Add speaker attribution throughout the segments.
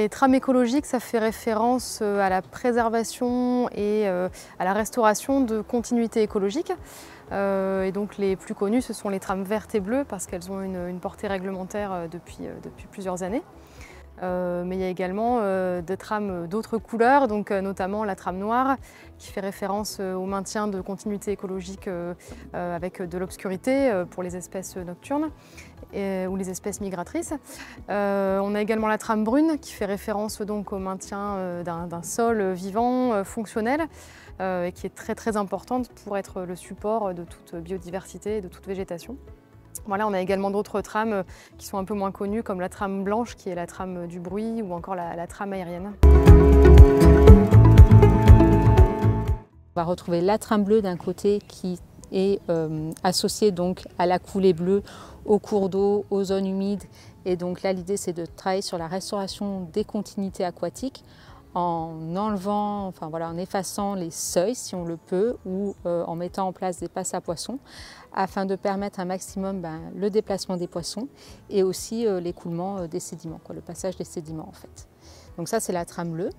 Speaker 1: Les trames écologiques, ça fait référence à la préservation et à la restauration de continuité écologique. Et donc les plus connues, ce sont les trames vertes et bleues parce qu'elles ont une portée réglementaire depuis plusieurs années. Mais il y a également des trames d'autres couleurs, donc notamment la trame noire qui fait référence au maintien de continuité écologique avec de l'obscurité pour les espèces nocturnes ou les espèces migratrices. On a également la trame brune qui fait référence donc au maintien d'un sol vivant, fonctionnel, et qui est très importante pour être le support de toute biodiversité et de toute végétation. Voilà, on a également d'autres trames qui sont un peu moins connues, comme la trame blanche qui est la trame du bruit, ou encore la trame aérienne.
Speaker 2: On va retrouver la trame bleue d'un côté qui est associée donc à la coulée bleue, aux cours d'eau, aux zones humides. Et donc là, l'idée, c'est de travailler sur la restauration des continuités aquatiques en enlevant, en effaçant les seuils si on le peut, ou en mettant en place des passes à poissons afin de permettre un maximum le déplacement des poissons et aussi l'écoulement des sédiments, le passage des sédiments en fait. Donc ça, c'est la trame bleue.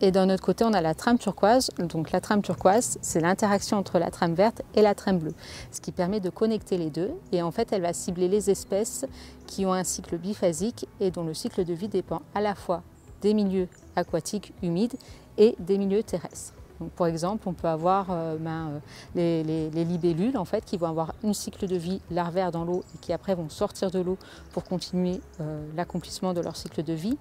Speaker 2: Et d'un autre côté, on a la trame turquoise. Donc la trame turquoise, c'est l'interaction entre la trame verte et la trame bleue, ce qui permet de connecter les deux. Et en fait, elle va cibler les espèces qui ont un cycle biphasique et dont le cycle de vie dépend à la fois des milieux aquatiques humides et des milieux terrestres. Donc, pour exemple, on peut avoir les libellules en fait, qui vont avoir un cycle de vie larvaire dans l'eau et qui après vont sortir de l'eau pour continuer l'accomplissement de leur cycle de vie.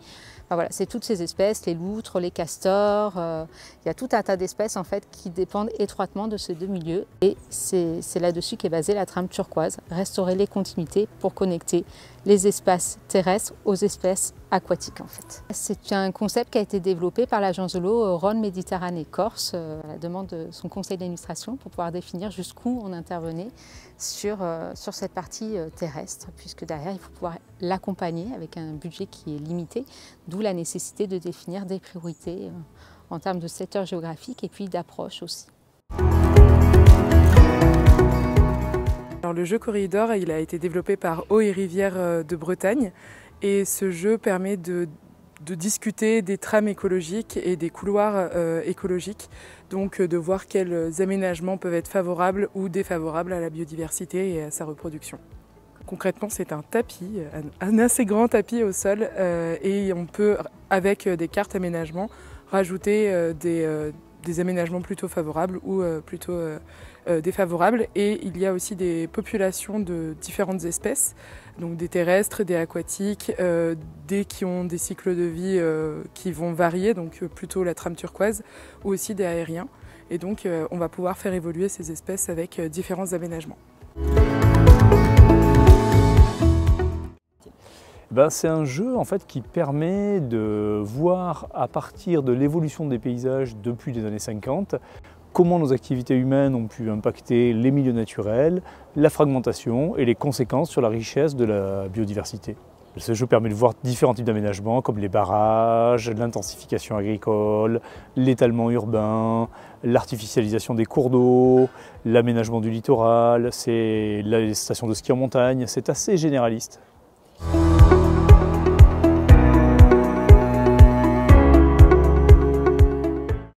Speaker 2: Voilà, c'est toutes ces espèces, les loutres, les castors, il y a tout un tas d'espèces en fait, qui dépendent étroitement de ces deux milieux. Et c'est là-dessus qu'est basée la trame turquoise, restaurer les continuités pour connecter les espaces terrestres aux espèces aquatiques en fait. C'est un concept qui a été développé par l'agence de l'eau Rhône-Méditerranée-Corse à la demande de son conseil d'administration pour pouvoir définir jusqu'où on intervenait sur cette partie terrestre, puisque derrière il faut pouvoir l'accompagner avec un budget qui est limité, d'où la nécessité de définir des priorités en termes de secteur géographique et puis d'approche aussi.
Speaker 3: Alors, le jeu Corridor, il a été développé par Eaux et Rivières de Bretagne et ce jeu permet de discuter des trames écologiques et des couloirs écologiques, donc de voir quels aménagements peuvent être favorables ou défavorables à la biodiversité et à sa reproduction. Concrètement, c'est un tapis, un assez grand tapis au sol et on peut, avec des cartes aménagement, rajouter des aménagements plutôt favorables ou plutôt défavorables. Et il y a aussi des populations de différentes espèces, donc des terrestres, des aquatiques, des qui ont des cycles de vie qui vont varier, donc plutôt la trame turquoise, ou aussi des aériens. Et donc on va pouvoir faire évoluer ces espèces avec différents aménagements.
Speaker 4: C'est un jeu en fait, qui permet de voir à partir de l'évolution des paysages depuis les années 50 comment nos activités humaines ont pu impacter les milieux naturels, la fragmentation et les conséquences sur la richesse de la biodiversité. Ce jeu permet de voir différents types d'aménagements comme les barrages, l'intensification agricole, l'étalement urbain, l'artificialisation des cours d'eau, l'aménagement du littoral, c'est la station de ski en montagne, c'est assez généraliste.